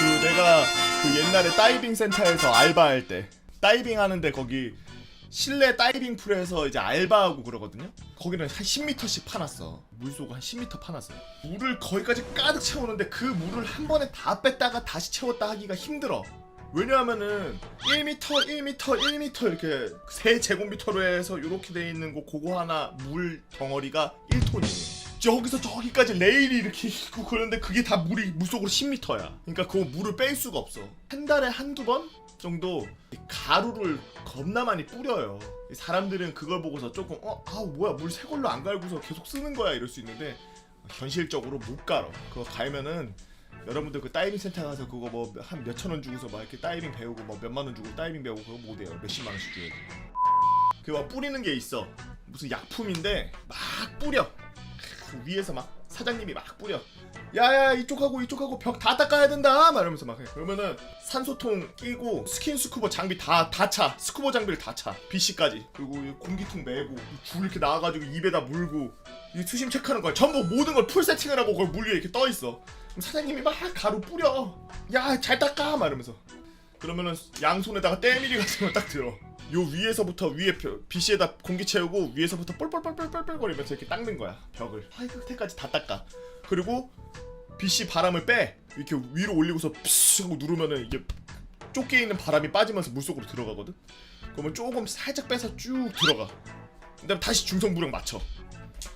내가 그 옛날에 다이빙 센터에서 알바할 때 다이빙 하는데 거기 실내 다이빙 풀에서 이제 알바하고 그러거든요. 거기는 한 10m씩 파놨어. 물속 한 10m 파놨어요. 물을 거기까지 가득 채우는데 그 물을 한 번에 다 뺐다가 다시 채웠다 하기가 힘들어. 왜냐하면은 1m, 1m, 1m 이렇게 3제곱미터로 해서 이렇게 돼 있는 거 그거 하나 물 덩어리가 1톤이에요. 저기서 저기까지 레일이 이렇게 있고 그런데 그게 다 물이 물속으로 10m야. 그러니까 그 물을 뺄 수가 없어. 한 달에 한두 번 정도 가루를 겁나 많이 뿌려요. 사람들은 그걸 보고서 조금 뭐야 물 새 걸로 안 갈고서 계속 쓰는 거야 이럴 수 있는데 현실적으로 못 갈아. 그거 갈면은 여러분들 그 다이빙 센터 가서 그거 뭐 한 몇천 원 주고서 막 이렇게 다이빙 배우고 뭐 몇만 원 주고 다이빙 배우고 그거 못 해요. 몇십만 원씩 줘야 돼. 그거 뿌리는 게 있어. 무슨 약품인데 막 뿌려. 위에서 막 사장님이 막 뿌려. 야야 이쪽하고 벽 다 닦아야 된다 막 이러면서 막 해. 그러면은 산소통 끼고 스킨스쿠버 장비 다 차. 스쿠버 장비를 다 차. BC까지. 그리고 공기통 메고 줄 이렇게 나와가지고 입에다 물고 이 수심 체크하는 거야. 전부 모든 걸 풀 세팅을 하고 그걸 물 위에 이렇게 떠 있어. 그럼 사장님이 막 가루 뿌려. 야 잘 닦아 막 이러면서. 그러면은 양손에다가 때밀이 같은 거 딱 들어. 요 위에서부터 위에 BC에다 공기 채우고 위에서부터 뻘뻘뻘뻘뻘 거리면서 이렇게 닦는 거야 벽을. 끝에까지 다 닦아. 그리고 BC 바람을 빼. 이렇게 위로 올리고서 피쉬 하고 누르면은 이게 좁게 있는 바람이 빠지면서 물속으로 들어가거든. 그러면 조금 살짝 빼서 쭉 들어가. 그다음 다시 중성부력 맞춰.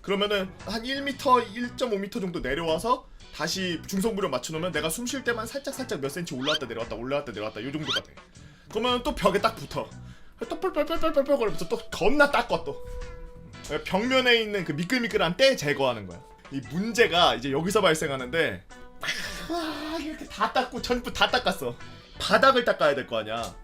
그러면은 한 1m, 1.5m 정도 내려와서 다시 중성부력 맞춰놓으면 내가 숨 쉴 때만 살짝 몇 센치 올라왔다 내려왔다 요 정도가 돼. 그러면 또 벽에 딱 붙어. 또 뻘뻘뻘뻘뻘 거리면서 또 겁나 닦아. 또 벽면에 있는 그 미끌미끌한 때 제거하는 거야. 이 문제가 이제 여기서 발생하는데 이렇게 다 닦고 전부 다 닦았어. 바닥을 닦아야 될 거 아니야.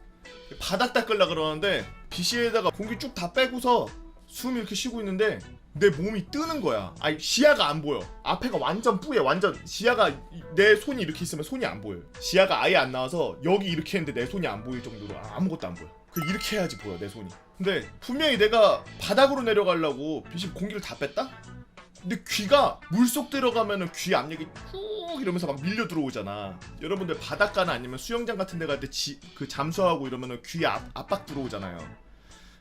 바닥 닦으려 그러는데 BC에다가 공기 쭉 다 빼고서 숨 이렇게 쉬고 있는데 내 몸이 뜨는 거야. 아니 시야가 안 보여. 앞에가 완전 뿌예. 완전 시야가 내 손이 이렇게 있으면 손이 안 보여요. 시야가 아예 안 나와서 여기 이렇게 했는데 내 손이 안 보일 정도로 아무것도 안 보여. 이렇게 해야지 보여 내 손이. 근데 분명히 내가 바닥으로 내려가려고 BC 공기를 다 뺐다? 근데 귀가 물속 들어가면은 귀 압력이 쭉 이러면서 막 밀려 들어오잖아. 여러분들 바닷가나 아니면 수영장 같은 데 갈 때 그 잠수하고 이러면은 귀에 압박 들어오잖아요.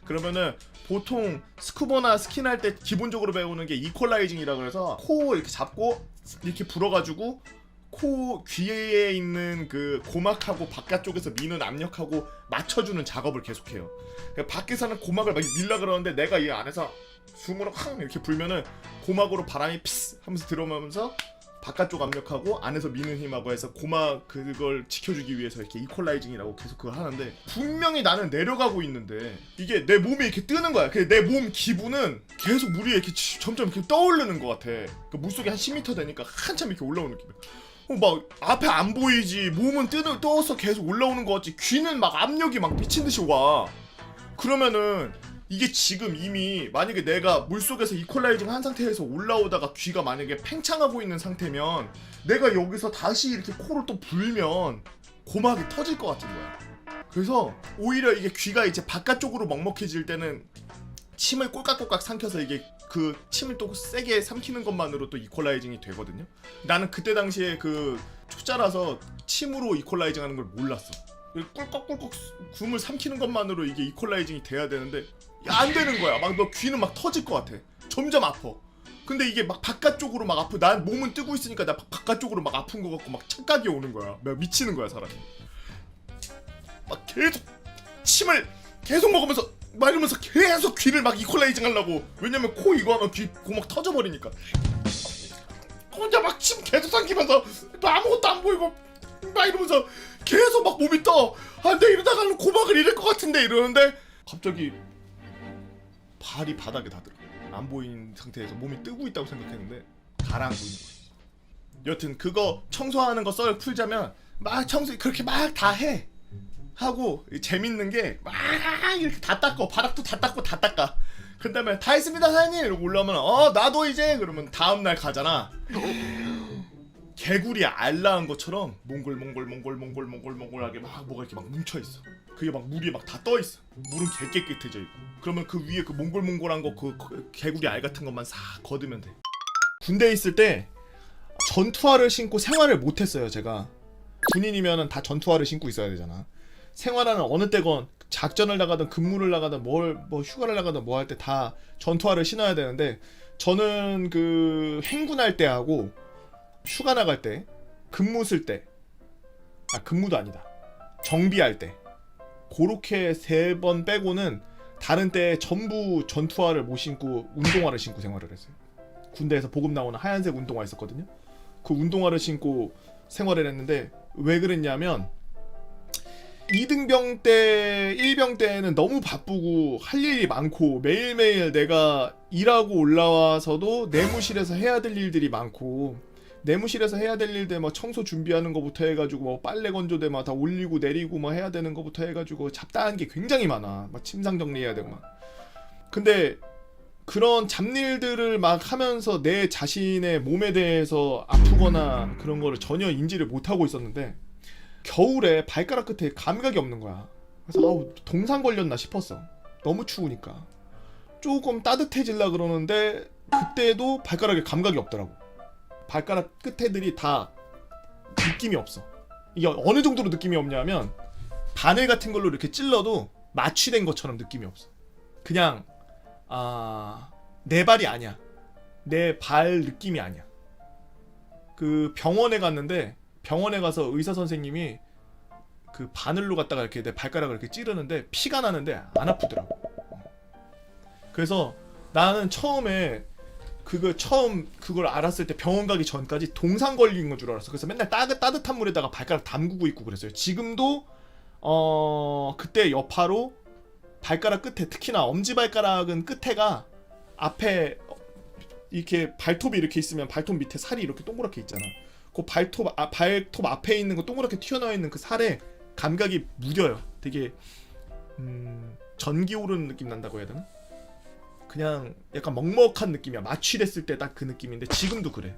그러면은 보통 스쿠버나 스킨 할 때 기본적으로 배우는 게 이퀄라이징이라 그래서 코 이렇게 잡고 이렇게 불어가지고 코 귀에 있는 그 고막하고 바깥쪽에서 미는 압력하고 맞춰주는 작업을 계속해요. 그러니까 밖에서는 고막을 막 밀라 그러는데 내가 이 안에서 숨으로 쾅 이렇게 불면은 고막으로 바람이 피스 하면서 들어오면서 바깥쪽 압력하고 안에서 미는 힘하고 해서 고막 그걸 지켜주기 위해서 이렇게 이퀄라이징이라고 계속 그걸 하는데 분명히 나는 내려가고 있는데 이게 내 몸이 이렇게 뜨는 거야. 내 몸 기분은 계속 물 위에 이렇게 점점 이렇게 떠오르는 것 같아. 그 물속에 한 10m 되니까 한참 이렇게 올라오는 느낌이야. 막 앞에 안 보이지. 몸은 떠서 계속 올라오는 것 같지. 귀는 막 압력이 막 미친듯이 와. 그러면은 이게 지금 이미 만약에 내가 물속에서 이퀄라이징 한 상태에서 올라오다가 귀가 만약에 팽창하고 있는 상태면 내가 여기서 다시 이렇게 코를 또 불면 고막이 터질 것 같은 거야. 그래서 오히려 이게 귀가 이제 바깥쪽으로 먹먹해질 때는 침을 꼴깍꼴깍 삼켜서 이게 그 침을 또 세게 삼키는 것만으로 또 이퀄라이징이 되거든요. 나는 그때 당시에 그 초짜라서 침으로 이퀄라이징 하는 걸 몰랐어. 꿀꺽꿀꺽 숨을 삼키는 것만으로 이게 이퀄라이징이 돼야 되는데 안 되는 거야. 막 너 귀는 막 터질 것 같아. 점점 아파. 근데 이게 막 바깥쪽으로 막 아프. 난 몸은 뜨고 있으니까 나 바깥쪽으로 막 아픈 것 같고 막 착각이 오는 거야. 막 미치는 거야 사람이. 막 계속 침을 계속 먹으면서 막 이러면서 계속 귀를 막 이퀄라이징 하려고. 왜냐면 코 이거 하면 귀 고막 터져버리니까. 혼자 막 침 계속 삼키면서 또 아무것도 안 보이고 막 이러면서 계속 막 몸이 떠. 아, 내 이러다가는 고막을 잃을 것 같은데 이러는데 갑자기 발이 바닥에 닿더라. 안 보이는 상태에서 몸이 뜨고 있다고 생각했는데 가라앉고 있는 거야. 여튼 그거 청소하는 거 썰 풀자면 막 청소 그렇게 막 다 해. 하고 재밌는 게 막 이렇게 다 닦고 바닥도 다 닦고 다 닦아. 그 다음에 다 했습니다 사장님 이러고 올라오면 나도 이제 그러면 다음날 가잖아. 개구리 알 낳은 것처럼 몽골하게 막 뭐가 이렇게 막 뭉쳐있어. 그게 막 물이 막 다 떠있어. 물은 개 깨끗해져 있고. 그러면 그 위에 그 몽골한 거 그 개구리 알 같은 것만 싹 걷으면 돼. 군대에 있을 때 전투화를 신고 생활을 못했어요 제가. 군인이면은 다 전투화를 신고 있어야 되잖아. 생활하는 어느 때건 작전을 나가든 근무를 나가든 뭐 휴가를 나가든 뭐 할 때 다 전투화를 신어야 되는데 저는 그 행군할 때 하고 휴가 나갈 때 근무 쓸 때 근무도 아니다 정비할 때 그렇게 3번 빼고는 다른 때 전부 전투화를 못 신고 운동화를 신고 생활을 했어요. 군대에서 보급 나오는 하얀색 운동화 있었거든요. 그 운동화를 신고 생활을 했는데 왜 그랬냐면 2등병 때 1병 때는 너무 바쁘고 할 일이 많고 매일매일 내가 일하고 올라와서도 내무실에서 해야 될 일들이 많고 내무실에서 해야 될 일들 뭐 청소 준비하는 거부터 해가지고 뭐 빨래 건조대 막 다 올리고 내리고 뭐 해야 되는 거부터 해가지고 잡다한 게 굉장히 많아. 막 침상 정리해야 되고 막. 근데 그런 잡일들을 막 하면서 내 자신의 몸에 대해서 아프거나 그런 거를 전혀 인지를 못하고 있었는데 겨울에 발가락 끝에 감각이 없는 거야. 그래서 아우 동상 걸렸나 싶었어. 너무 추우니까. 조금 따뜻해질라 그러는데 그때도 발가락에 감각이 없더라고. 발가락 끝에들이 다 느낌이 없어. 이게 어느 정도로 느낌이 없냐면 바늘 같은 걸로 이렇게 찔러도 마취된 것처럼 느낌이 없어. 그냥 내 발이 아니야. 내 발 느낌이 아니야. 그 병원에 갔는데 병원에 가서 의사 선생님이 그 바늘로 갖다가 이렇게 내 발가락을 이렇게 찌르는데 피가 나는데 안 아프더라고. 그래서 나는 처음에 그걸 알았을 때 병원 가기 전까지 동상 걸린 건 줄 알았어. 그래서 맨날 따뜻한 물에다가 발가락 담그고 있고 그랬어요. 지금도 그때 여파로 발가락 끝에 특히나 엄지발가락은 끝에가 앞에 이렇게 발톱이 이렇게 있으면 발톱 밑에 살이 이렇게 동그랗게 있잖아. 그 발톱 앞에 있는 거 동그랗게 튀어나와 있는 그 살에 감각이 무뎌요. 되게 전기 오르는 느낌 난다고 해야 되나? 그냥 약간 먹먹한 느낌이야. 마취됐을 때 딱 그 느낌인데 지금도 그래.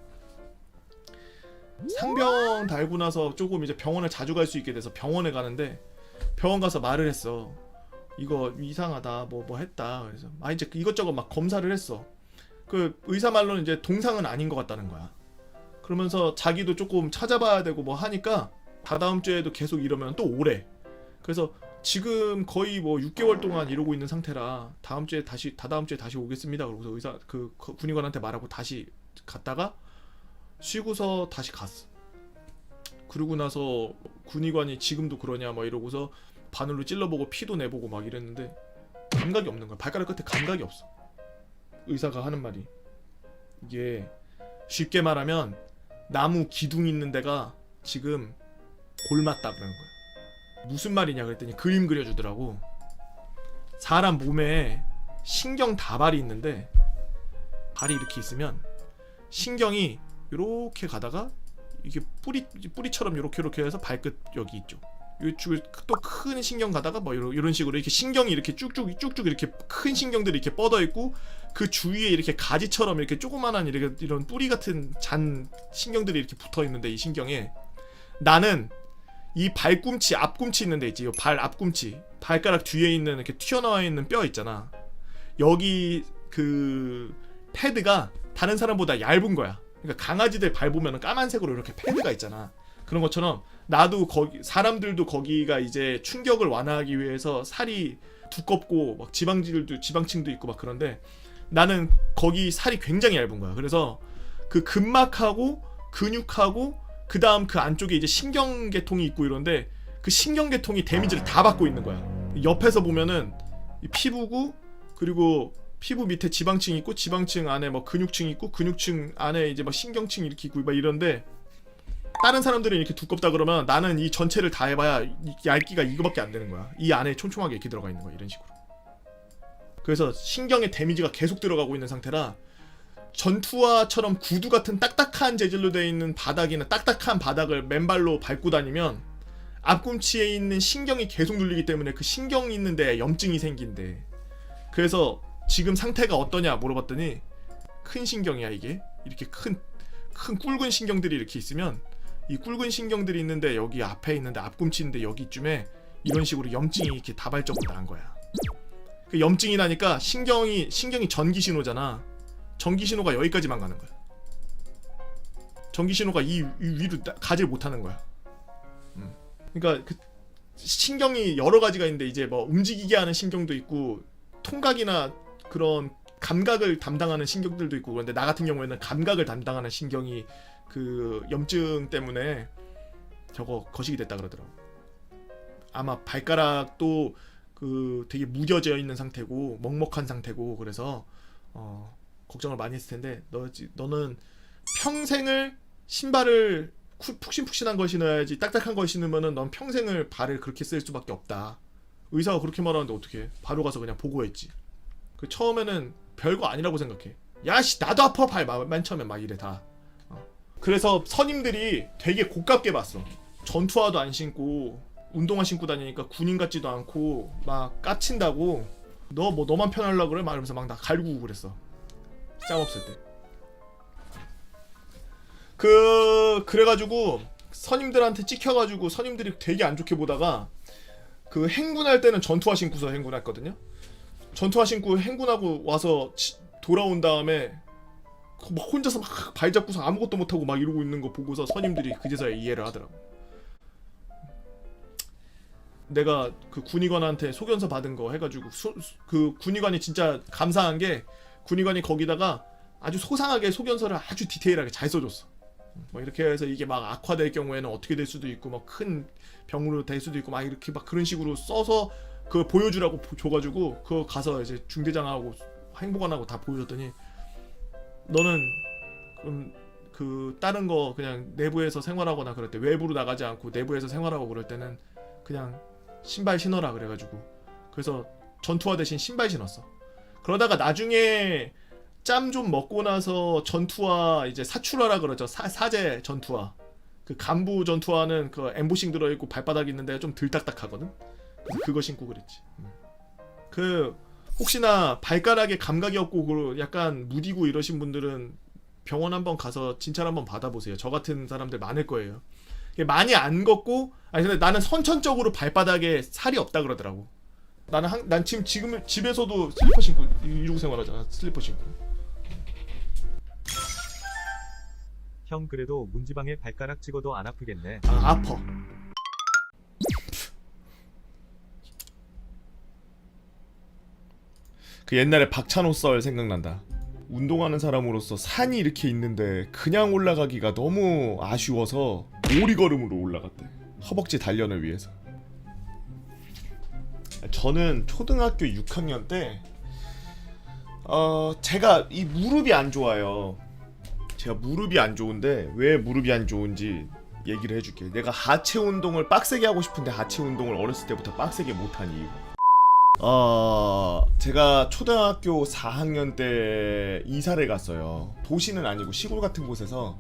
상병 달고 나서 조금 이제 병원을 자주 갈 수 있게 돼서 병원에 가는데 병원 가서 말을 했어. 이거 이상하다 뭐 했다. 그래서 이제 이것저것 막 검사를 했어. 그 의사 말로는 이제 동상은 아닌 것 같다는 거야. 그러면서 자기도 조금 찾아봐야 되고 뭐 하니까 다다음 주에도 계속 이러면 또 오래. 그래서 지금 거의 뭐 6개월 동안 이러고 있는 상태라 다다음 주에 다시 오겠습니다. 그러고서 의사 그 군의관한테 말하고 다시 갔다가 쉬고서 다시 갔어. 그러고 나서 군의관이 지금도 그러냐 막 이러고서 바늘로 찔러보고 피도 내보고 막 이랬는데 감각이 없는 거야. 발가락 끝에 감각이 없어. 의사가 하는 말이 이게 쉽게 말하면 나무 기둥 있는 데가 지금 골맞다 그러는 거야. 무슨 말이냐 그랬더니 그림 그려주더라고. 사람 몸에 신경 다발이 있는데 발이 이렇게 있으면 신경이 이렇게 가다가 이게 뿌리처럼 이렇게 해서 발끝 여기 있죠. 이쪽에 또 큰 신경 가다가 뭐 이런 식으로 이렇게 신경이 이렇게 쭉쭉 이렇게 큰 신경들이 이렇게 뻗어 있고 그 주위에 이렇게 가지처럼 이렇게 조그만한 이런 뿌리 같은 잔 신경들이 이렇게 붙어 있는데 이 신경에 나는 이 발꿈치 앞꿈치 있는 데 있지. 이 발 앞꿈치 발가락 뒤에 있는 이렇게 튀어나와 있는 뼈 있잖아. 여기 그 패드가 다른 사람보다 얇은 거야. 그러니까 강아지들 발 보면은 까만색으로 이렇게 패드가 있잖아. 그런 것처럼 나도 사람들도 거기가 이제 충격을 완화하기 위해서 살이 두껍고 막 지방층도 있고 막 그런데 나는 거기 살이 굉장히 얇은 거야. 그래서 그 근막하고 근육하고 그 다음 그 안쪽에 이제 신경계통이 있고 이런데 그 신경계통이 데미지를 다 받고 있는 거야. 옆에서 보면은 이 피부고 그리고 피부 밑에 지방층이 있고 지방층 안에 뭐 근육층이 있고 근육층 안에 이제 막 신경층이 이렇게 있고 막 이런데 다른 사람들은 이렇게 두껍다 그러면 나는 이 전체를 다 해봐야 얇기가 이거밖에 안 되는 거야. 이 안에 촘촘하게 이렇게 들어가 있는 거야. 이런 식으로. 그래서 신경에 데미지가 계속 들어가고 있는 상태라 전투화처럼 구두 같은 딱딱한 재질로 되어 있는 바닥이나 딱딱한 바닥을 맨발로 밟고 다니면 앞꿈치에 있는 신경이 계속 눌리기 때문에 그 신경 있는 데에 염증이 생긴대. 그래서 지금 상태가 어떠냐 물어봤더니 큰 신경이야 이게. 이렇게 큰 굵은 신경들이 이렇게 있으면 이 굵은 신경들이 있는데 여기 앞에 있는데 앞꿈치인데 여기쯤에 이런 식으로 염증이 이렇게 다발적으로 난 거야. 그 염증이 나니까 신경이 전기 신호잖아. 전기 신호가 여기까지만 가는 거야. 전기 신호가 이 위로 가질 못하는 거야. 그러니까 그 신경이 여러 가지가 있는데 이제 뭐 움직이게 하는 신경도 있고 통각이나 그런 감각을 담당하는 신경들도 있고 그런데 나 같은 경우에는 감각을 담당하는 신경이 그 염증 때문에 저거 거식이 됐다 그러더라고. 아마 발가락도 그 되게 무뎌져 있는 상태고 먹먹한 상태고 그래서 걱정을 많이 했을 텐데 너는 평생을 신발을 푹신푹신한 걸 신어야지 딱딱한 걸 신으면은 넌 평생을 발을 그렇게 쓸 수밖에 없다. 의사가 그렇게 말하는데 어떻게 바로 가서 그냥 보고했지. 그 처음에는 별거 아니라고 생각해. 야씨 나도 아파 발 맨 처음에 막 이래 다. 그래서 선임들이 되게 고깝게 봤어. 전투화도 안 신고 운동화 신고 다니니까 군인 같지도 않고 막 까친다고. 너 뭐 너만 편하려고 그래? 막 이러면서 막 나 갈구고 그랬어. 짬 없을 때. 그래가지고 선임들한테 찍혀가지고 선임들이 되게 안 좋게 보다가 그 행군할 때는 전투화 신고서 행군했거든요. 전투화 신고 행군하고 와서 돌아온 다음에 막 혼자서 막 발잡고서 아무것도 못하고 막 이러고 있는 거 보고서 선임들이 그제서야 이해를 하더라고. 내가 그 군의관한테 소견서 받은 거 해가지고 그 군의관이 진짜 감사한 게 군의관이 거기다가 아주 소상하게 소견서를 아주 디테일하게 잘 써줬어. 뭐 이렇게 해서 이게 막 악화될 경우에는 어떻게 될 수도 있고 막 큰 병으로 될 수도 있고 막 이렇게 막 그런 식으로 써서 그거 보여주라고 줘가지고 그거 가서 이제 중대장하고 행보관하고 다 보여줬더니 너는 그 다른 거 그냥 내부에서 생활하거나 그럴 때 외부로 나가지 않고 내부에서 생활하고 그럴 때는 그냥 신발 신어라 그래가지고 그래서 전투화 대신 신발 신었어. 그러다가 나중에 짬 좀 먹고 나서 전투화 이제 사출화라 그러죠. 사제 전투화. 그 간부 전투화는 그 엠보싱 들어있고 발바닥 있는데 좀 덜 딱딱하거든. 그래서 그거 신고 그랬지. 그 혹시나 발가락에 감각이 없고 약간 무디고 이러신 분들은 병원 한번 가서 진찰 한번 받아보세요. 저 같은 사람들 많을 거예요. 많이 안 걷고 아니 근데 나는 선천적으로 발바닥에 살이 없다 그러더라고. 난 지금 집에서도 슬리퍼 신고 이러고 생활하잖아. 슬리퍼 신고. 형 그래도 문지방에 발가락 찍어도 안 아프겠네. 아 아파. 그 옛날에 박찬호 썰 생각난다. 운동하는 사람으로서 산이 이렇게 있는데 그냥 올라가기가 너무 아쉬워서 오리걸음으로 올라갔대. 허벅지 단련을 위해서. 저는 초등학교 6학년 때 제가 이 무릎이 안 좋아요. 제가 무릎이 안 좋은데 왜 무릎이 안 좋은지 얘기를 해줄게. 내가 하체 운동을 빡세게 하고 싶은데 하체 운동을 어렸을 때부터 빡세게 못한 이유. 제가 초등학교 4학년 때 이사를 갔어요. 도시는 아니고 시골 같은 곳에서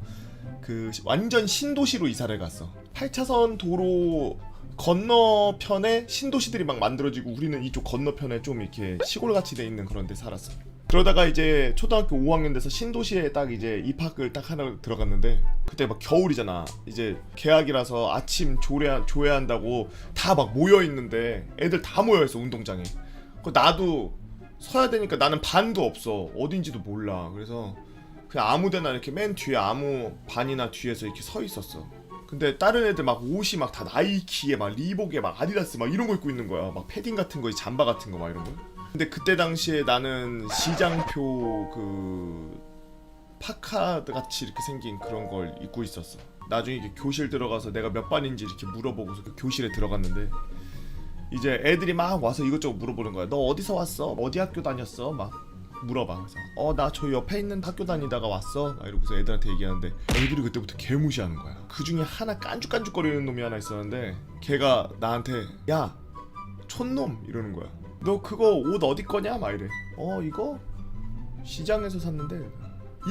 그 완전 신도시로 이사를 갔어. 8차선 도로 건너편에 신도시들이 막 만들어지고 우리는 이쪽 건너편에 좀 이렇게 시골같이 돼 있는 그런 데 살았어. 그러다가 이제 초등학교 5학년 돼서 신도시에 딱 이제 입학을 딱 하나 들어갔는데 그때 막 겨울이잖아. 이제 개학이라서 아침 조회한다고 다 막 모여있는데 애들 다 모여있어 운동장에. 나도 서야 되니까 나는 반도 없어. 어딘지도 몰라. 그래서 그냥 아무데나 이렇게 맨 뒤에 아무 반이나 뒤에서 이렇게 서 있었어. 근데 다른 애들 막 옷이 막 다 나이키에 막 리복에 막 아디다스 막 이런 거 입고 있는 거야. 막 패딩 같은 거, 잠바 같은 거 막 이런 거. 근데 그때 당시에 나는 시장표 그 파카드 같이 이렇게 생긴 그런 걸 입고 있었어. 나중에 이렇게 교실 들어가서 내가 몇 반인지 이렇게 물어보고서 그 교실에 들어갔는데 이제 애들이 막 와서 이것저것 물어보는 거야. 너 어디서 왔어? 어디 학교 다녔어? 막 물어봐. 그래서 나 저 옆에 있는 학교 다니다가 왔어. 막 이러고서 애들한테 얘기하는데 애들이 그때부터 개무시하는 거야. 그 중에 하나 깐죽깐죽거리는 놈이 하나 있었는데 걔가 나한테 야 촌놈 이러는 거야. 너 그거 옷 어디 거냐? 막 이래. 이거 시장에서 샀는데.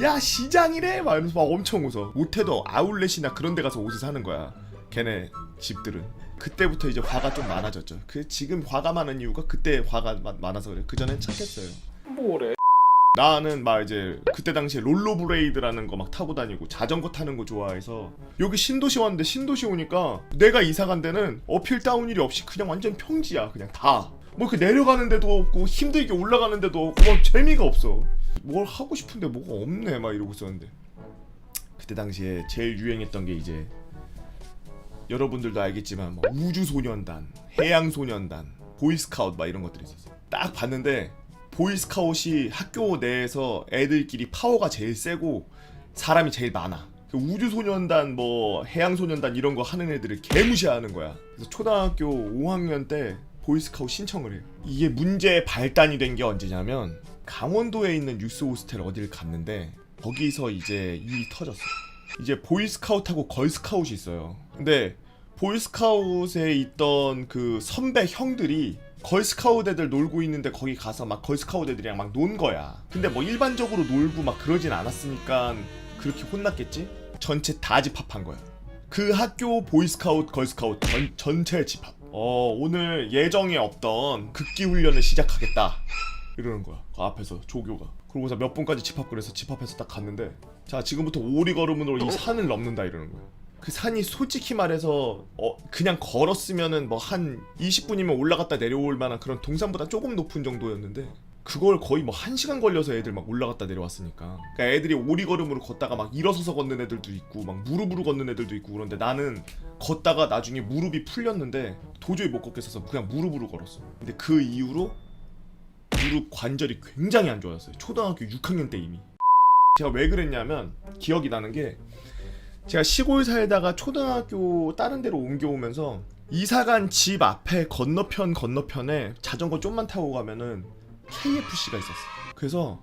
야 시장이래? 막 이러면서 막 엄청 웃어. 못해도 아울렛이나 그런 데 가서 옷을 사는 거야. 걔네 집들은. 그때부터 이제 화가 좀 많아졌죠. 지금 화가 많은 이유가 그때 화가 많아서 그래. 그전엔 착했어요. 뭐래? 나는 막 이제 그때 당시에 롤러브레이드라는 거 막 타고 다니고 자전거 타는 거 좋아해서 여기 신도시 왔는데 신도시 오니까 내가 이사 간 데는 어필 다운 일이 없이 그냥 완전 평지야. 그냥 다. 뭐 이렇게 내려가는 데도 없고 힘들게 올라가는 데도 없고 막 재미가 없어. 뭘 하고 싶은데 뭐가 없네 막 이러고 있었는데 그때 당시에 제일 유행했던 게 이제 여러분들도 알겠지만 뭐 우주소년단, 해양소년단, 보이스카우트 막 이런 것들이 있었어요. 딱 봤는데 보이스카웃이 학교 내에서 애들끼리 파워가 제일 세고 사람이 제일 많아. 우주소년단 뭐 해양소년단 이런 거 하는 애들을 개무시하는 거야. 그래서 초등학교 5학년 때 보이스카웃 신청을 해요. 이게 문제 발단이 된 게 언제냐면 강원도에 있는 유스 호스텔 어디를 갔는데 거기서 이제 일이 터졌어. 이제 보이스카웃하고 걸스카웃이 있어요. 근데 보이스카웃에 있던 그 선배 형들이 걸스카웃 애들 놀고 있는데 거기 가서 막 걸스카웃 애들이랑 막 논 거야. 근데 뭐 일반적으로 놀고 막 그러진 않았으니까 그렇게 혼났겠지? 전체 다 집합한 거야. 그 학교 보이스카웃, 걸스카웃 전체 집합. 오늘 예정에 없던 극기 훈련을 시작하겠다. 이러는 거야. 그 앞에서 조교가. 그러고서 몇 분까지 집합을 해서 집합해서 딱 갔는데 자 지금부터 오리걸음으로 이 산을 넘는다 이러는 거야. 그 산이 솔직히 말해서 그냥 걸었으면은 뭐 한 20분이면 올라갔다 내려올 만한 그런 동산보다 조금 높은 정도였는데 그걸 거의 뭐 1시간 걸려서 애들 막 올라갔다 내려왔으니까. 그러니까 애들이 오리걸음으로 걷다가 막 일어서서 걷는 애들도 있고 막 무릎으로 걷는 애들도 있고 그런데 나는 걷다가 나중에 무릎이 풀렸는데 도저히 못 걷겠어서 그냥 무릎으로 걸었어. 근데 그 이후로 무릎 관절이 굉장히 안 좋아졌어요. 초등학교 6학년 때 이미. 제가 왜 그랬냐면 기억이 나는 게 제가 시골 살다가 초등학교 다른 데로 옮겨오면서 이사간 집 앞에 건너편에 자전거 좀만 타고 가면은 KFC가 있었어. 그래서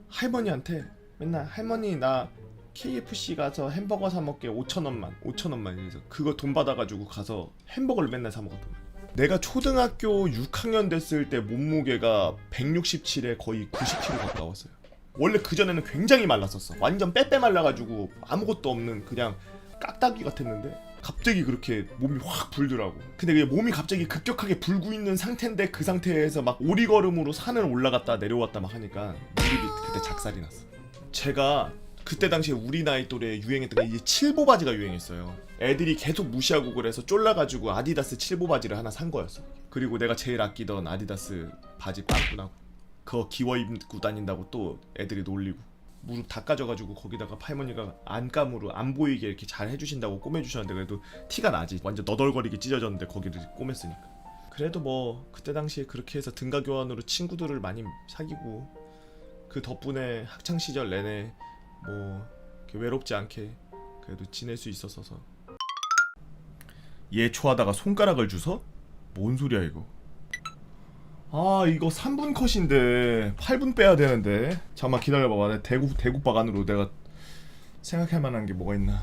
할머니한테 맨날 할머니 나 KFC 가서 햄버거 사 먹게 5,000원만 이래서 그거 돈 받아가지고 가서 햄버거를 맨날 사 먹었단 말이야. 내가 초등학교 6학년 됐을 때 몸무게가 167에 거의 90kg 가까웠어요. 원래 그전에는 굉장히 말랐었어. 완전 빼빼 말라가지고 아무것도 없는 그냥 깍딱이 같았는데 갑자기 그렇게 몸이 확 불더라고. 근데 그게 몸이 갑자기 급격하게 불고 있는 상태인데 그 상태에서 막 오리걸음으로 산을 올라갔다 내려왔다 막 하니까 무릎이 그때 작살이 났어. 제가 그때 당시에 우리 나이 또래 유행했던 게 이제 칠보 바지가 유행했어요. 애들이 계속 무시하고 그래서 쫄라가지고 아디다스 칠보 바지를 하나 산 거였어. 그리고 내가 제일 아끼던 아디다스 바지 빵꾸나고 그거 기워 입고 다닌다고 또 애들이 놀리고 무릎 다 까져가지고 거기다가 할머니가 안감으로 안 보이게 이렇게 잘 해주신다고 꼬매주셨는데 그래도 티가 나지. 완전 너덜거리게 찢어졌는데 거기를 꼬맸으니까. 그래도 뭐 그때 당시에 그렇게 해서 등가 교환으로 친구들을 많이 사귀고 그 덕분에 학창시절 내내 뭐 이렇게 외롭지 않게 그래도 지낼 수 있었어서. 예초하다가 손가락을 주서? 뭔 소리야 이거. 아 이거 3분 컷인데 8분 빼야 되는데. 잠깐만 기다려봐봐. 대국박 안으로 내가 생각할 만한 게 뭐가 있나.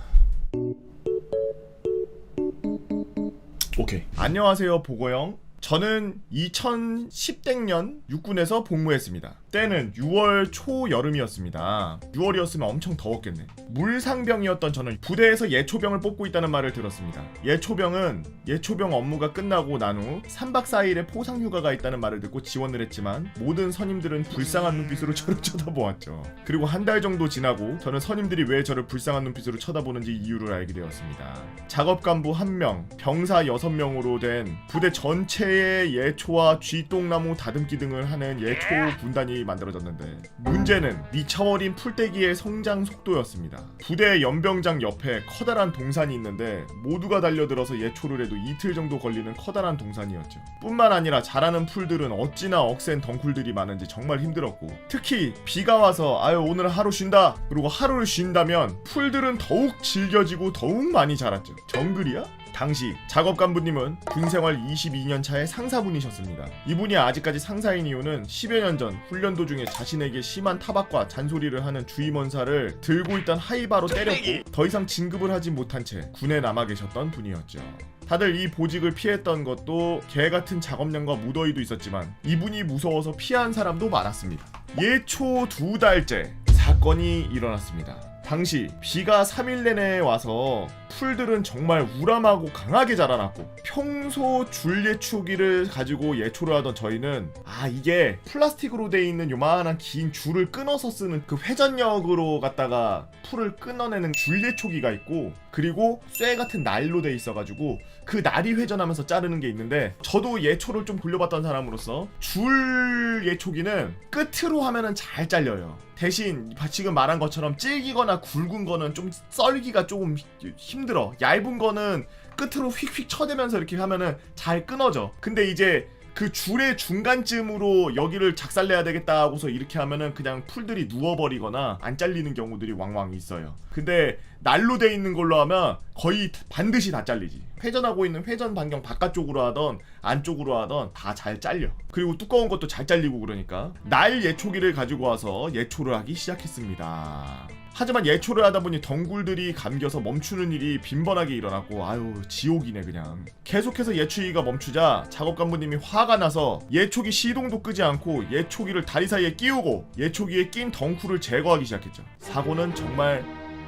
오케이. 안녕하세요 보고형. 저는 2010년 육군에서 복무했습니다. 때는 6월 초여름이었습니다. 6월이었으면 엄청 더웠겠네. 물상병이었던 저는 부대에서 예초병을 뽑고 있다는 말을 들었습니다. 예초병은 예초병 업무가 끝나고 난 후 3박 4일의 포상휴가가 있다는 말을 듣고 지원을 했지만 모든 선임들은 불쌍한 눈빛으로 저를 쳐다보았죠. 그리고 한 달 정도 지나고 저는 선임들이 왜 저를 불쌍한 눈빛으로 쳐다보는지 이유를 알게 되었습니다. 작업간부 1명, 병사 6명으로 된 부대 전체의 예초와 쥐똥나무 다듬기 등을 하는 예초 분단이 만들어졌는데 문제는 미쳐버린 풀떼기의 성장 속도였습니다. 부대 연병장 옆에 커다란 동산이 있는데 모두가 달려들어서 예초를 해도 이틀 정도 걸리는 커다란 동산이었죠. 뿐만 아니라 자라는 풀들은 어찌나 억센 덩쿨들이 많은지 정말 힘들었고 특히 비가 와서 아유 오늘 하루 쉰다 그리고 하루를 쉰다면 풀들은 더욱 질겨지고 더욱 많이 자랐죠. 정글이야? 당시 작업간부님은 군생활 22년 차의 상사분이셨습니다. 이분이 아직까지 상사인 이유는 10여 년 전 훈련 도중에 자신에게 심한 타박과 잔소리를 하는 주임원사를 들고 있던 하이바로 때렸고 더 이상 진급을 하지 못한 채 군에 남아 계셨던 분이었죠. 다들 이 보직을 피했던 것도 개같은 작업량과 무더위도 있었지만 이분이 무서워서 피한 사람도 많았습니다. 예초 2달째 사건이 일어났습니다. 당시 비가 3일 내내 와서 풀들은 정말 우람하고 강하게 자라났고 평소 줄예초기를 가지고 예초를 하던 저희는 이게 플라스틱으로 돼 있는 요만한 긴 줄을 끊어서 쓰는 그 회전력으로 갖다가 풀을 끊어내는 줄예초기가 있고 그리고 쇠 같은 날로 돼 있어가지고 그 날이 회전하면서 자르는 게 있는데 저도 예초를 좀 돌려봤던 사람으로서 줄 예초기는 끝으로 하면은 잘 잘려요. 대신 지금 말한 것처럼 질기거나 굵은 거는 좀 썰기가 조금 힘들어. 얇은 거는 끝으로 휙휙 쳐대면서 이렇게 하면은 잘 끊어져. 근데 이제 그 줄의 중간쯤으로 여기를 작살내야 되겠다 하고서 이렇게 하면은 그냥 풀들이 누워버리거나 안 잘리는 경우들이 왕왕 있어요. 근데 날로 돼 있는 걸로 하면 거의 반드시 다 잘리지. 회전하고 있는 회전 반경 바깥쪽으로 하던 안쪽으로 하던 다 잘 잘려. 그리고 두꺼운 것도 잘 잘리고 그러니까 날 예초기를 가지고 와서 예초를 하기 시작했습니다. 하지만 예초를 하다 보니 덩굴들이 감겨서 멈추는 일이 빈번하게 일어났고 아유 지옥이네 그냥. 계속해서 예초기가 멈추자 작업 간부님이 화가 나서 예초기 시동도 끄지 않고 예초기를 다리 사이에 끼우고 예초기에 낀 덩굴을 제거하기 시작했죠. 사고는 정말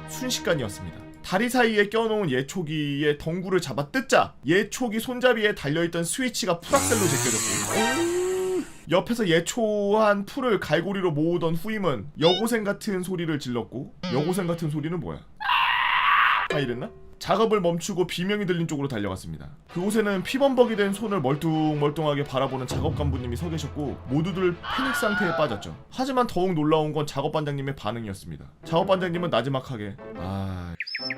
순식간이었습니다. 다리 사이에 껴놓은 예초기의 덩굴을 잡아 뜯자 예초기 손잡이에 달려있던 스위치가 풀악셀로 제껴졌고 옆에서 예초한 풀을 갈고리로 모으던 후임은 여고생 같은 소리를 질렀고 여고생 같은 소리는 뭐야? 아 이랬나? 작업을 멈추고 비명이 들린 쪽으로 달려갔습니다. 그곳에는 피범벅이 된 손을 멀뚱멀뚱하게 바라보는 작업 간부님이 서 계셨고 모두들 패닉 상태에 빠졌죠. 하지만 더욱 놀라운 건 작업 반장님의 반응이었습니다. 작업 반장님은 나지막하게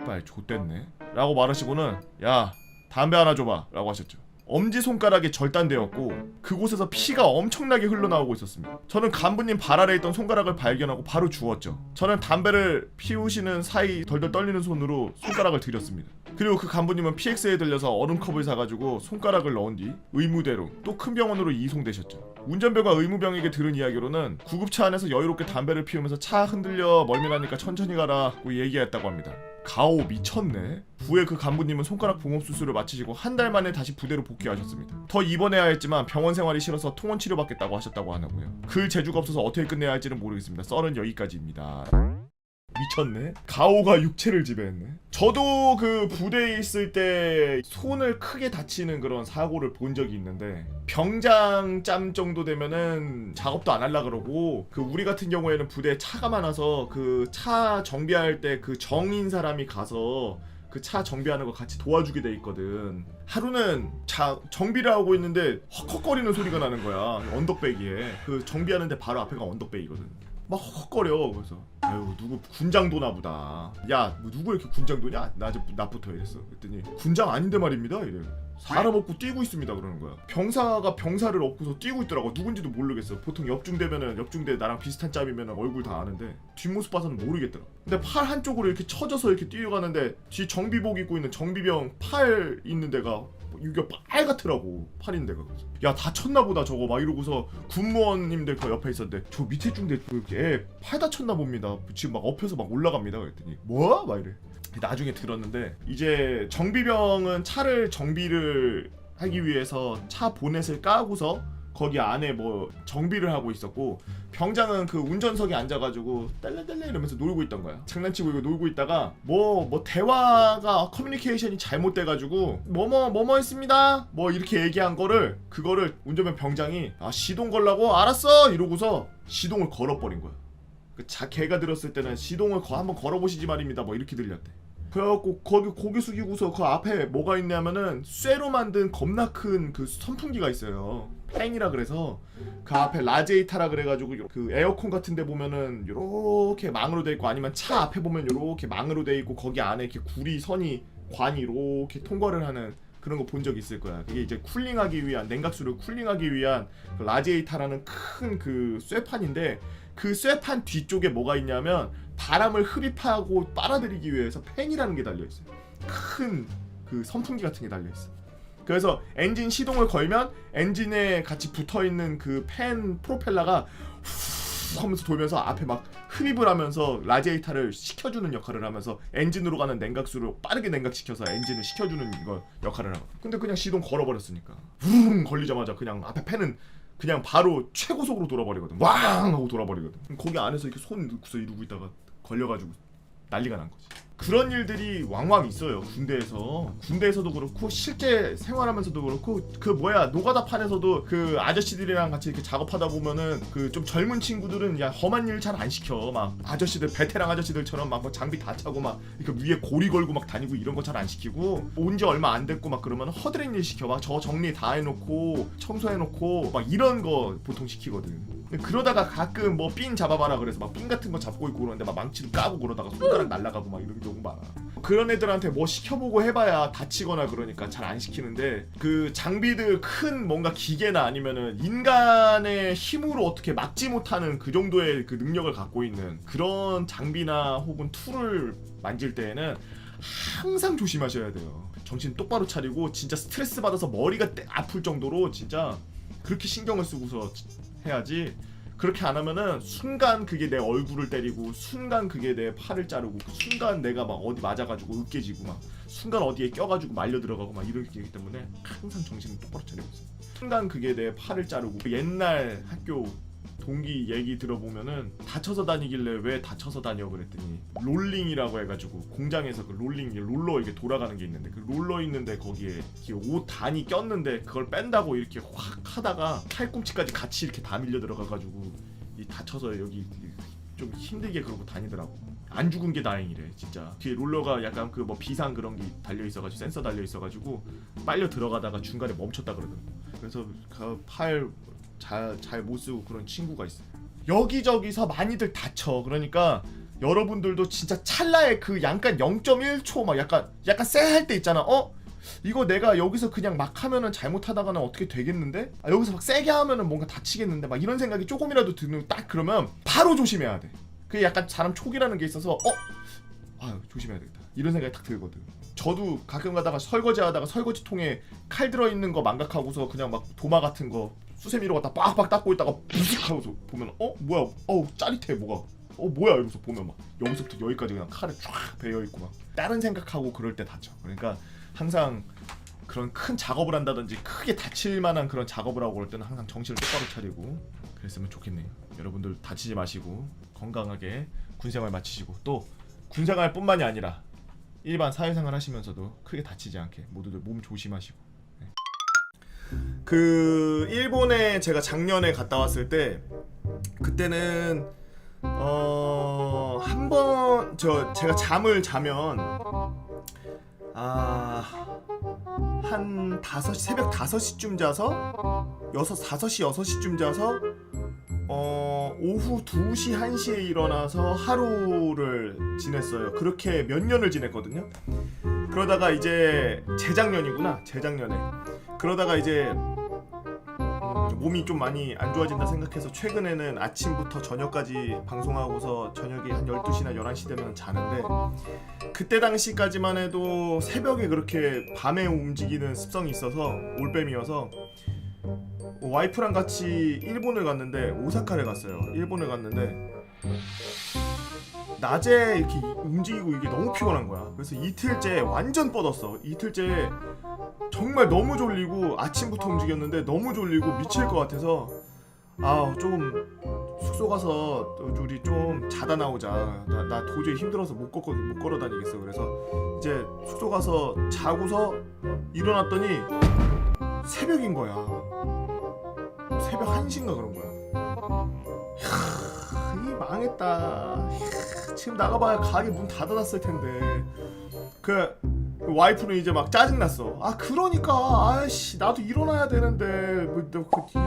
빨 좆됐네 라고 말하시고는 야 담배 하나 줘봐 라고 하셨죠. 엄지손가락이 절단되었고 그곳에서 피가 엄청나게 흘러나오고 있었습니다. 저는 간부님 발 아래에 있던 손가락을 발견하고 바로 주웠죠. 저는 담배를 피우시는 사이 덜덜 떨리는 손으로 손가락을 들였습니다. 그리고 그 간부님은 PX에 들려서 얼음컵을 사가지고 손가락을 넣은 뒤 의무대로 또 큰 병원으로 이송되셨죠. 운전병과 의무병에게 들은 이야기로는 구급차 안에서 여유롭게 담배를 피우면서 차 흔들려 멀미나니까 천천히 가라고 얘기했다고 합니다. 가오 미쳤네. 후에 그 간부님은 손가락 봉합 수술을 마치시고 한 달 만에 다시 부대로 복귀하셨습니다. 더 입원해야 했지만 병원 생활이 싫어서 통원 치료받겠다고 하셨다고 하나고요. 글 재주가 없어서 어떻게 끝내야 할지는 모르겠습니다. 썰은 여기까지입니다. 미쳤네. 가오가 육체를 지배했네. 저도 그 부대에 있을 때 손을 크게 다치는 그런 사고를 본 적이 있는데 병장 짬 정도 되면은 작업도 안 하려 그러고 그 우리 같은 경우에는 부대에 차가 많아서 그 차 정비할 때 그 정인 사람이 가서 그 차 정비하는 거 같이 도와주게 돼 있거든. 하루는 정비를 하고 있는데 헉헉거리는 소리가 나는 거야. 언덕배기에. 그 정비하는데 바로 앞에가 언덕배기거든. 막 헉헉거려. 그래서 아유 누구 군장도나 보다. 야 뭐 누구 이렇게 군장도냐? 나부터 이랬어. 그랬더니 군장 아닌데 말입니다 이래. 사람 없고 뛰고 있습니다 그러는 거야. 병사가 병사를 업고서 뛰고 있더라고. 누군지도 모르겠어. 보통 옆중대면은 옆중대 나랑 비슷한 짬이면 얼굴 다 아는데 뒷모습 봐서는 모르겠더라. 근데 팔 한쪽으로 이렇게 쳐져서 이렇게 뛰어가는데 뒤 정비복 입고 있는 정비병 팔 있는 데가 이게 빨갛더라고. 팔 있는 데가. 야 다쳤나 보다 저거 막 이러고서 군무원님들 그 옆에 있었는데 저 밑에 중대 애 팔 다쳤나 봅니다. 지금 막 엎혀서 막 올라갑니다. 그랬더니 뭐? 막 이래. 나중에 들었는데 이제 정비병은 차를 정비를 하기 위해서 차 보넷을 까고서 거기 안에 뭐 정비를 하고 있었고 병장은 그 운전석에 앉아가지고 딸래딸래 이러면서 놀고 있던 거야. 장난치고 이거 놀고 있다가 뭐 대화가 커뮤니케이션이 잘못돼가지고 뭐뭐 있습니다 뭐 이렇게 얘기한 거를 그거를 운전병 병장이 시동 걸라고 알았어 이러고서 시동을 걸어버린 거야. 걔가 들었을 때는 시동을 한번 걸어보시지 말입니다 뭐 이렇게 들렸대. 그래갖고 거기 고개 숙이고서 그 앞에 뭐가 있냐면은 쇠로 만든 겁나 큰 그 선풍기가 있어요. 팽이라 그래서 그 앞에 라제이타라 그래가지고 그 에어컨 같은데 보면은 요렇게 망으로 돼 있고 아니면 차 앞에 보면 요렇게 망으로 돼 있고 거기 안에 이렇게 구리 선이 관이 이렇게 통과를 하는 그런 거 본 적 있을 거야. 그게 이제 쿨링하기 위한 냉각수를 쿨링하기 위한 그 라제이타라는 큰 그 쇠판인데 그 쇠판 뒤쪽에 뭐가 있냐면 바람을 흡입하고 빨아들이기 위해서 팬이라는 게 달려있어요. 큰 그 선풍기 같은 게 달려있어. 그래서 엔진 시동을 걸면 엔진에 같이 붙어있는 그 팬 프로펠러가 후 하면서 돌면서 앞에 막 흡입을 하면서 라디에이터를 식혀주는 역할을 하면서 엔진으로 가는 냉각수를 빠르게 냉각시켜서 엔진을 식혀주는 이거 역할을 하고. 근데 그냥 시동 걸어버렸으니까 웅 걸리자마자 그냥 앞에 팬은 그냥 바로 최고속으로 돌아버리거든. 왕 하고 돌아버리거든. 거기 안에서 이렇게 손 넣고서 이러고 있다가 걸려가지고 난리가 난 거지. 그런 일들이 왕왕 있어요. 군대에서도 그렇고 실제 생활하면서도 그렇고 그 노가다판에서도 그 아저씨들이랑 같이 이렇게 작업하다 보면은 그 좀 젊은 친구들은 야 험한 일 잘 안 시켜. 막 아저씨들 베테랑 아저씨들처럼 막 장비 다 차고 막 이렇게 위에 고리 걸고 막 다니고 이런 거 잘 안 시키고 온 지 얼마 안 됐고 막 그러면 허드렛 일 시켜. 막 저 정리 다 해놓고 청소해놓고 막 이런 거 보통 시키거든. 그러다가 가끔 뭐 핀 잡아봐라 그래서 막 핀 같은 거 잡고 있고 그러는데 막 망치로 까고 그러다가 손가락 날라가고 막 이런 거 경우 많아. 그런 애들한테 뭐 시켜보고 해봐야 다치거나 그러니까 잘 안 시키는데, 그 장비들 큰 뭔가 기계나 아니면은 인간의 힘으로 어떻게 막지 못하는 그 정도의 그 능력을 갖고 있는 그런 장비나 혹은 툴을 만질 때에는 항상 조심하셔야 돼요. 정신 똑바로 차리고 진짜 스트레스 받아서 머리가 아플 정도로 진짜 그렇게 신경을 쓰고서 해야지. 그렇게 안 하면은 순간 그게 내 얼굴을 때리고, 순간 그게 내 팔을 자르고, 순간 내가 막 어디 맞아가지고 으깨지고, 막 순간 어디에 껴가지고 말려 들어가고 막 이렇게 되기 때문에 항상 정신을 똑바로 차리고 있어요. 순간 그게 내 팔을 자르고. 옛날 학교 동기 얘기 들어보면은 다쳐서 다니길래 왜 다쳐서 다녀 그랬더니, 롤링이라고 해가지고 공장에서 그 롤러 이렇게 돌아가는 게 있는데, 그 롤러 있는데 거기에 옷 단이 꼈는데 그걸 뺀다고 이렇게 확 하다가 팔꿈치까지 같이 이렇게 다 밀려 들어가가지고 이 다쳐서 여기 좀 힘들게 그러고 다니더라고. 안 죽은 게 다행이래 진짜. 뒤에 롤러가 약간 그 뭐 비상 그런 게 달려 있어가지고, 센서 달려 있어가지고 빨려 들어가다가 중간에 멈췄다 그러더라고. 그래서 그 팔 잘 못 쓰고 그런 친구가 있어요. 여기저기서 많이들 다쳐. 그러니까 여러분들도 진짜 찰나에 그 약간 0.1초 막 약간 쎄할 때 있잖아. 이거 내가 여기서 그냥 막 하면은 잘못하다가는 어떻게 되겠는데? 여기서 막 세게 하면은 뭔가 다치겠는데? 막 이런 생각이 조금이라도 드는, 딱 그러면 바로 조심해야 돼. 그게 약간 사람 촉이라는 게 있어서 조심해야 되겠다 이런 생각이 딱 들거든. 저도 가끔 가다가 설거지하다가 설거지통에 칼 들어있는 거 망각하고서 그냥 막 도마 같은 거 수세미로 갖다 빡빡 닦고 있다가 부식 하고서 보면 뭐야 짜릿해 뭐가 뭐야 이러면서 보면 막 여기서부터 여기까지 그냥 칼에 쫙 베어있고 막 다른 생각하고 그럴 때 다쳐. 그러니까 항상 그런 큰 작업을 한다든지 크게 다칠 만한 그런 작업을 하고 그럴 때는 항상 정신을 똑바로 차리고 그랬으면 좋겠네요. 여러분들 다치지 마시고 건강하게 군생활 마치시고, 또 군생활 뿐만이 아니라 일반 사회생활 하시면서도 크게 다치지 않게 모두들 몸 조심하시고. 그 일본에 제가 작년에 갔다 왔을 때, 그때는 한 번 제가 잠을 자면 한 새벽 5시쯤 자서 5시 6시쯤 자서 오후 2시 1시에 일어나서 하루를 지냈어요. 그렇게 몇 년을 지냈거든요. 그러다가 이제 재작년에 그러다가 이제 몸이 좀 많이 안 좋아진다 생각해서 최근에는 아침부터 저녁까지 방송하고서 저녁에 한 12시나 11시 되면 자는데, 그때 당시까지만 해도 새벽에 그렇게 밤에 움직이는 습성이 있어서 올빼미여서 와이프랑 같이 일본을 갔는데, 오사카를 갔어요. 일본을 갔는데 낮에 이렇게 움직이고 이게 너무 피곤한 거야. 그래서 이틀째 완전 뻗었어. 이틀째 정말 너무 졸리고, 아침부터 움직였는데 너무 졸리고 미칠 것 같아서 좀 숙소 가서 우리 좀 자다 나오자. 나 도저히 힘들어서 못 걸어 다니겠어. 그래서 이제 숙소 가서 자고서 일어났더니 새벽인 거야. 새벽 1시인가 그런 거야. 이 망했다. 지금 나가봐야 가게 문 닫아놨을 텐데. 그 와이프는 이제 막 짜증났어. 그러니까 나도 일어나야 되는데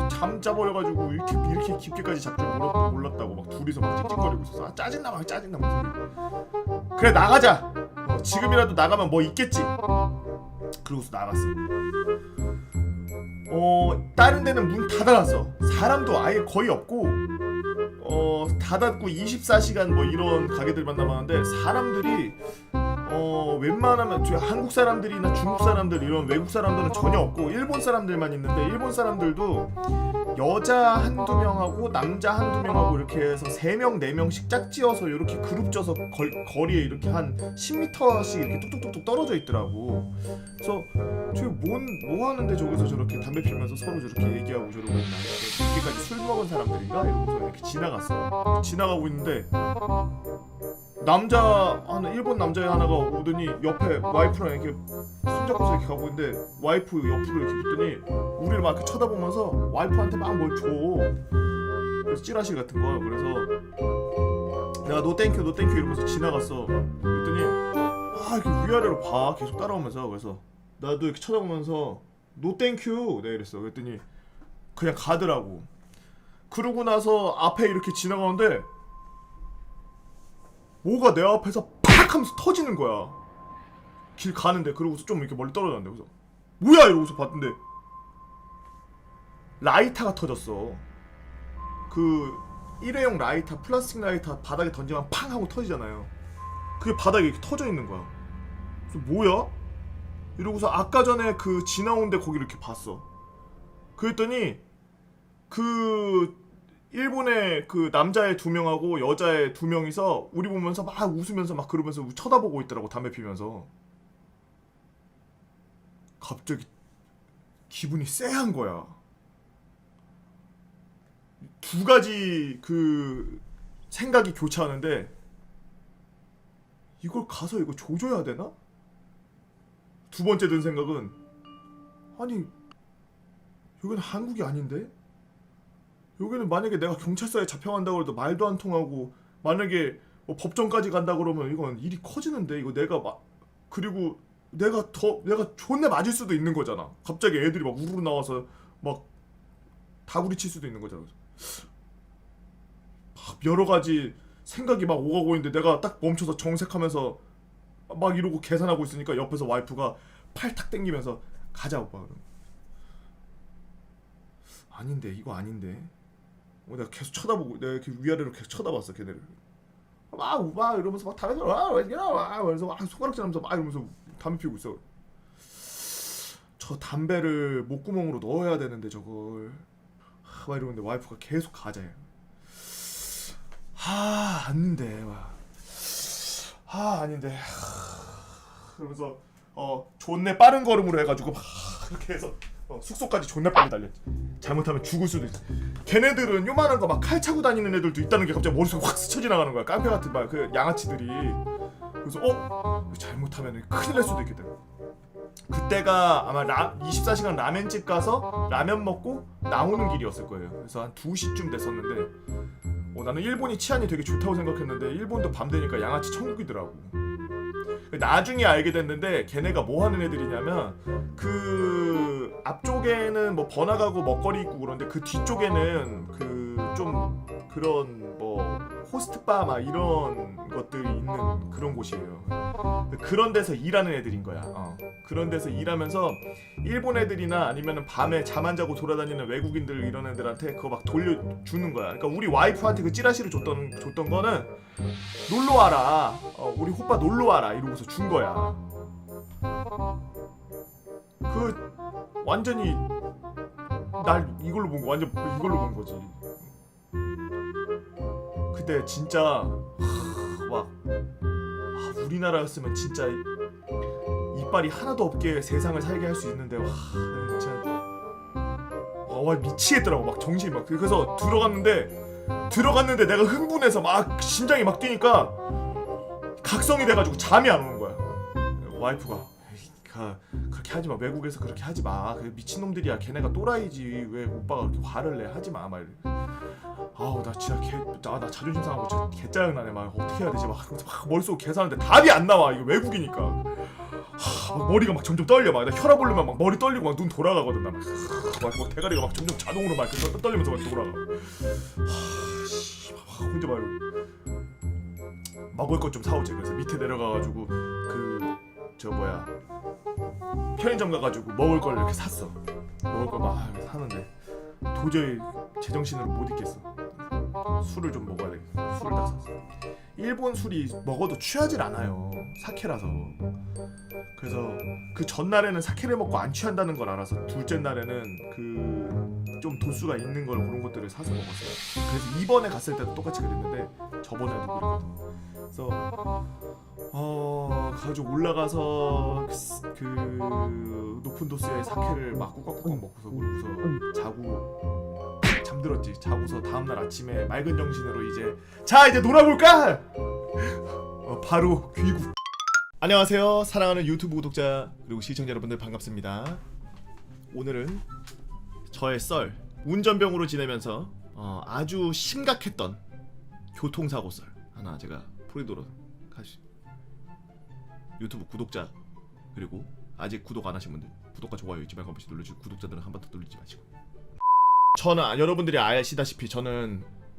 잠 자버려가지고 이렇게 깊게까지 잡 줄 몰랐다고 막 둘이서 막 찡찡거리고 있었어. 짜증나. 그래 나가자. 지금이라도 나가면 뭐 있겠지. 그러고서 나갔어. 다른 데는 문 닫아놨어. 사람도 아예 거의 없고, 닫았고 24시간 뭐 이런 가게들만 남았는데, 사람들이 웬만하면 한국 사람들이나 중국 사람들 이런 외국 사람들은 전혀 없고 일본 사람들만 있는데, 일본 사람들도 여자 한두 명하고 남자 한두 명하고 이렇게 해서 3명 4명씩 짝지어서 이렇게 그룹 져서 거리에 이렇게 한 10m씩 이렇게 뚝뚝뚝뚝 떨어져 있더라고. 그래서 저기 뭐 하는데 저기서 저렇게 담배 피우면서 서로 저렇게 얘기하고 저러고 있나, 이렇게까지 술 먹은 사람들인가 이러면서 이렇게 지나갔어. 지나가고 있는데 일본 남자 하나가 오더니 옆에 와이프랑 이렇게 손잡고서 이렇게 가고 있는데, 와이프 옆으로 이렇게 붙더니 우리를 막 이렇게 쳐다보면서 와이프한테 막 뭘 줘. 그래서 찌라시 같은 거. 그래서 내가 노 땡큐 이러면서 지나갔어. 그랬더니 이렇게 위아래로 봐, 계속 따라오면서. 그래서 나도 이렇게 쳐다보면서 노 땡큐 내가 이랬어. 그랬더니 그냥 가더라고. 그러고 나서 앞에 이렇게 지나가는데 뭐가 내 앞에서 팍 하면서 터지는 거야. 길 가는데. 그러고서 좀 이렇게 멀리 떨어졌는데. 그래서 뭐야 이러고서 봤는데 라이터가 터졌어. 그 일회용 라이터, 플라스틱 라이터 바닥에 던지면 팡 하고 터지잖아요. 그게 바닥에 이렇게 터져 있는 거야. 그래서 뭐야? 이러고서 아까 전에 그 지나온데 거기 이렇게 봤어. 그랬더니 그 일본의 그 남자애 2명하고 여자애 2명이서 우리 보면서 막 웃으면서 막 그러면서 쳐다보고 있더라고. 담배 피면서. 갑자기 기분이 쎄한 거야. 두 가지 그 생각이 교차하는데 이걸 가서 이거 조져야 되나? 두 번째 든 생각은 아니 여기는 한국이 아닌데? 여기는 만약에 내가 경찰서에 잡혀간다고 해도 말도 안 통하고 만약에 뭐 법정까지 간다 그러면 이건 일이 커지는데 이거 내가 그리고 내가 존내 맞을 수도 있는 거잖아. 갑자기 애들이 막 우르르 나와서 막 다구리 칠 수도 있는 거잖아. 여러 가지 생각이 막 오가고 있는데 내가 딱 멈춰서 정색하면서 막 이러고 계산하고 있으니까 옆에서 와이프가 팔 탁 당기면서 가자 오빠. 그럼 아닌데 이거 아닌데. 내가 계속 쳐다보고 내가 이렇게 위아래로 계속 쳐다봤어 걔네를. 막 이러면서 막 담배 와 그래서 막 손가락질하면서 막 이러면서 담배 피우고 있어. 저 담배를 목구멍으로 넣어야 되는데 저걸 막 이러는데 와이프가 계속 가자해. 아닌데 아닌데 그러면서 존내 빠른 걸음으로 해가지고 막 그렇게 해서 숙소까지 존내 빨리 달렸지. 잘못하면 죽을 수도 있어. 걔네들은 요만한 거 막 칼 차고 다니는 애들도 있다는 게 갑자기 머릿속에 확 스쳐 지나가는 거야. 깡패 같은 막 그 양아치들이. 그래서 잘못하면 큰일 날 수도 있겠다. 그때가 아마 24시간 라멘집 가서 라면 먹고 나오는 길이었을 거예요. 그래서 한 2시쯤 됐었는데 나는 일본이 치안이 되게 좋다고 생각했는데 일본도 밤 되니까 양아치 천국이더라고. 나중에 알게 됐는데 걔네가 뭐 하는 애들이냐면 그 앞쪽에는 뭐 번화가고 먹거리 있고 그런데 그 뒤쪽에는 그 좀 그런 뭐 호스트바 막 이런 것들이 있는 그런 곳이에요. 그런 데서 일하는 애들인 거야. 그런 데서 일하면서 일본 애들이나 아니면은 밤에 잠 안 자고 돌아다니는 외국인들 이런 애들한테 그거 막 돌려주는 거야. 그러니까 우리 와이프한테 그 찌라시를 줬던 거는 놀러 와라. 우리 호빠 놀러 와라 이러고서 준 거야. 그 완전히 날 이걸로 본 거, 완전 이걸로 본 거지. 그때 진짜 우리나라였으면 진짜 이빨이 하나도 없게 세상을 살게 할 수 있는데 진짜 미치겠더라고. 막 정신이 막. 그래서 들어갔는데 내가 흥분해서 막 심장이 막 뛰니까 각성이 돼가지고 잠이 안 오는 거야. 와이프가 그렇게 하지 마. 외국에서 그렇게 하지 마. 미친놈들이야. 걔네가 또라이지. 왜 오빠가 그렇게 화를 내? 하지 마. 막 이래. 나 진짜 나 자존심 상하고 진짜 개짜증 나네. 막 어떻게 해야 되지? 막 머릿속에 계산하는데 답이 안 나와. 이거 외국이니까. 막 머리가 막 점점 떨려. 막 나 혈압 오르면 막 머리 떨리고 막 눈 돌아가거든. 나 막 대가리가 막 점점 자동으로 막 떨리면서 막 돌아가. 혼자 막 먹을 것 좀 사오지. 그래서 밑에 내려가가지고 편의점 가가지고 먹을 걸 이렇게 샀어. 먹을 걸 막 사는데 도저히 제정신으로 못 있겠어. 술을 좀 먹어야 되겠어. 술을 딱 샀어. 일본 술이 먹어도 취하질 않아요. 사케라서. 그래서 그 전날에는 사케를 먹고 안 취한다는 걸 알아서 둘째 날에는 그 좀 도수가 있는 걸 그런 것들을 사서 먹었어요. 그래서 이번에 갔을 때도 똑같이 그랬는데 저번에도 그랬거든. 그래서 가지고 올라가서 그 높은 도수의 사케를 막 꾹꾹꾹 먹고서 그러고서 자고 잠들었지. 자고서 다음날 아침에 맑은 정신으로 이제 놀아볼까? 바로 귀국. 안녕하세요. 사랑하는 유튜브 구독자 그리고 시청자 여러분들 반갑습니다. 오늘은 저의 썰 운전병으로 지내면서 아주 심각했던 교통사고 썰 하나 제가 풀이도록 유튜브 구독자 그리고 아직 구독 안 하신 분들 구독과 좋아요 잊지 말고 한 번씩 눌러주시고 구독자들은 한 번 더 눌리지 마시고. 저는 여러분들이 아시다시피 저는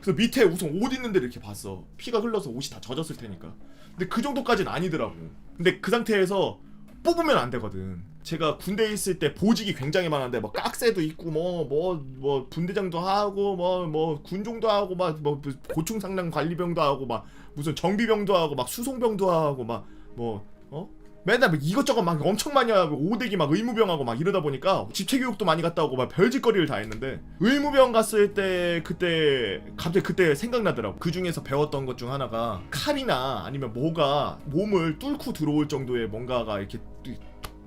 그래서 밑에 우선 옷 있는 데를 이렇게 봤어. 피가 흘러서 옷이 다 젖었을 테니까. 근데 그 정도까지는 아니더라고. 근데 그 상태에서 뽑으면 안 되거든. 제가 군대에 있을 때 보직이 굉장히 많은데 뭐 깍새도 있고 뭐 분대장도 하고 뭐 군종도 하고 막 뭐 고충상량 관리병도 하고 막 무슨 정비병도 하고 막 수송병도 하고 막 맨날 뭐 이것저것 막 엄청 많이 하고 오대기 막 의무병하고 막 이러다 보니까 집체교육도 많이 갔다 오고 막 별짓거리를 다 했는데 의무병 갔을 때 그때 갑자기 그때 생각나더라고. 그 중에서 배웠던 것 중 하나가 칼이나 아니면 뭐가 몸을 뚫고 들어올 정도의 뭔가가 이렇게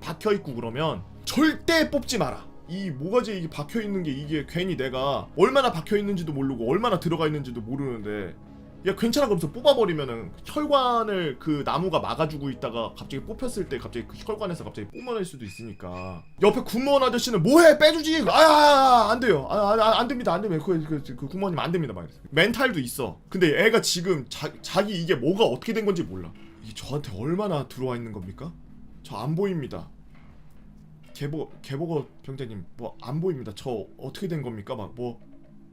박혀있고 그러면 절대 뽑지 마라. 이 모가지에 이게 박혀있는 게 이게 괜히 내가 얼마나 박혀있는지도 모르고 얼마나 들어가 있는지도 모르는데 야 괜찮아 그러면서 뽑아버리면은 혈관을 그 나무가 막아주고 있다가 갑자기 뽑혔을 때 갑자기 그 혈관에서 갑자기 뿜어낼 수도 있으니까. 옆에 군무원 아저씨는 뭐해 빼주지. 안 돼요. 안 됩니다. 안 되면 그 군무원님 안 됩니다. 막 이랬어요. 멘탈도 있어. 근데 애가 지금 자기 이게 뭐가 어떻게 된 건지 몰라. 이게 저한테 얼마나 들어와 있는 겁니까? 저 안 보입니다. 개보거 병장님 뭐 안 보입니다. 저 어떻게 된 겁니까? 막 뭐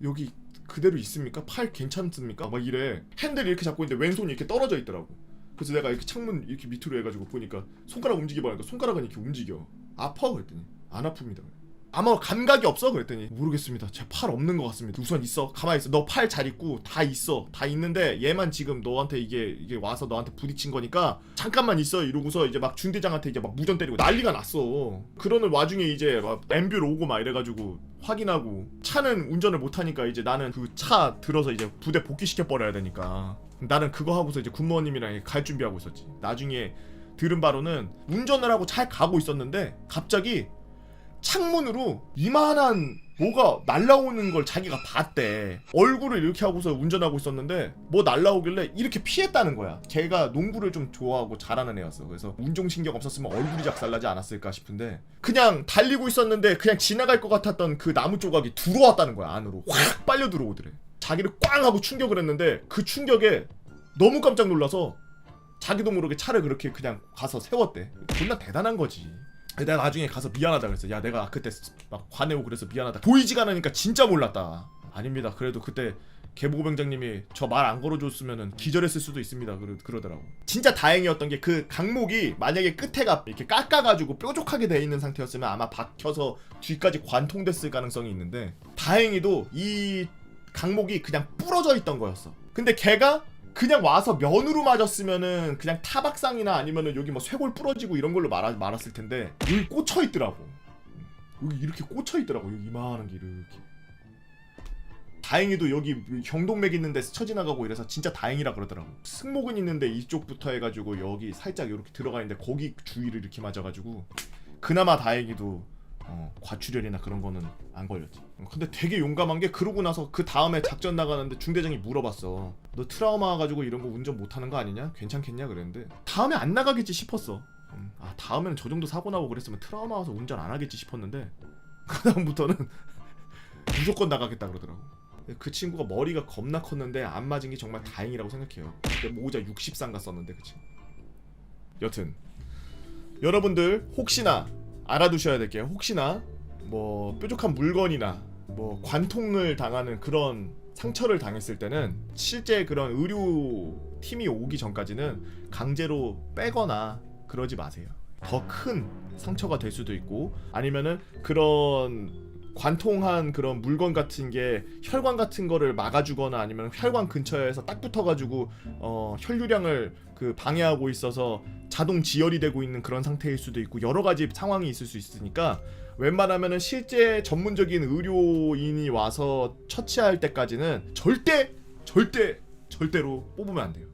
여기 그대로 있습니까? 팔 괜찮습니까? 막 이래. 핸들을 이렇게 잡고 있는데 왼손이 이렇게 떨어져 있더라고. 그래서 내가 이렇게 창문 이렇게 밑으로 해가지고 보니까 손가락 움직여보니까 손가락은 이렇게 움직여. 아파? 그랬더니 안 아픕니다. 아마 감각이 없어? 그랬더니 모르겠습니다. 제 팔 없는 것 같습니다. 우선 있어. 가만히 있어. 너 팔 잘 있고 다 있어. 다 있는데 얘만 지금 너한테 이게 와서 너한테 부딪힌 거니까 잠깐만 있어. 이러고서 이제 막 중대장한테 이제 막 무전 때리고 난리가 났어. 그러는 와중에 이제 막 앰뷸 오고 막 이래가지고 확인하고 차는 운전을 못하니까 이제 나는 그 차 들어서 이제 부대 복귀시켜 버려야 되니까 나는 그거 하고서 이제 군무원님이랑 갈 준비하고 있었지. 나중에 들은 바로는 운전을 하고 잘 가고 있었는데 갑자기 창문으로 이만한 뭐가 날라오는 걸 자기가 봤대. 얼굴을 이렇게 하고서 운전하고 있었는데 뭐 날라오길래 이렇게 피했다는 거야. 걔가 농구를 좀 좋아하고 잘하는 애였어. 그래서 운동신경 없었으면 얼굴이 작살나지 않았을까 싶은데 그냥 달리고 있었는데 그냥 지나갈 것 같았던 그 나무 조각이 들어왔다는 거야. 안으로 확 빨려 들어오더래. 자기를 꽝 하고 충격을 했는데 그 충격에 너무 깜짝 놀라서 자기도 모르게 차를 그렇게 그냥 가서 세웠대. 존나 대단한 거지. 내가 나중에 가서 미안하다 그랬어. 야 내가 그때 막 화내고 그래서 미안하다. 보이지가 않으니까 진짜 몰랐다. 아닙니다. 그래도 그때 개보병장님이 저 말 안 걸어줬으면은 기절했을 수도 있습니다. 그러더라고. 진짜 다행이었던 게 그 강목이 만약에 끝에가 이렇게 깎아가지고 뾰족하게 돼 있는 상태였으면 아마 박혀서 뒤까지 관통됐을 가능성이 있는데 다행히도 이 강목이 그냥 부러져 있던 거였어. 근데 걔가 그냥 와서 면으로 맞았으면은 그냥 타박상이나 아니면은 여기 뭐 쇄골 부러지고 이런 걸로 말았을 텐데 여기 꽂혀 있더라고. 여기 이렇게 꽂혀 있더라고. 여기 이만한 게 이렇게. 다행히도 여기 경동맥 있는데 스쳐 지나가고 이래서 진짜 다행이라 그러더라고. 승모근 있는데 이쪽부터 해가지고 여기 살짝 이렇게 들어가 있는데 거기 주위를 이렇게 맞아가지고 그나마 다행히도 과출혈이나 그런 거는 안 걸렸지. 근데 되게 용감한 게 그러고 나서 그 다음에 작전 나가는데 중대장이 물어봤어. 너 트라우마 와가지고 이런 거 운전 못하는 거 아니냐? 괜찮겠냐? 그랬는데 다음에 안 나가겠지 싶었어. 다음에는 저 정도 사고 나고 그랬으면 트라우마 와서 운전 안 하겠지 싶었는데 그 다음부터는 무조건 나가겠다 그러더라고. 그 친구가 머리가 겁나 컸는데 안 맞은 게 정말 다행이라고 생각해요. 그때 모자 60쌍가 썼는데 그치. 여튼 여러분들 혹시나 알아두셔야 될 게 혹시나 뭐 뾰족한 물건이나 뭐 관통을 당하는 그런 상처를 당했을 때는 실제 그런 의료 팀이 오기 전까지는 강제로 빼거나 그러지 마세요. 더 큰 상처가 될 수도 있고 아니면은 그런 관통한 그런 물건 같은 게 혈관 같은 거를 막아주거나 아니면 혈관 근처에서 딱 붙어가지고 혈류량을 그 방해하고 있어서 자동 지혈이 되고 있는 그런 상태일 수도 있고 여러 가지 상황이 있을 수 있으니까 웬만하면은 실제 전문적인 의료인이 와서 처치할 때까지는 절대로 뽑으면 안 돼요.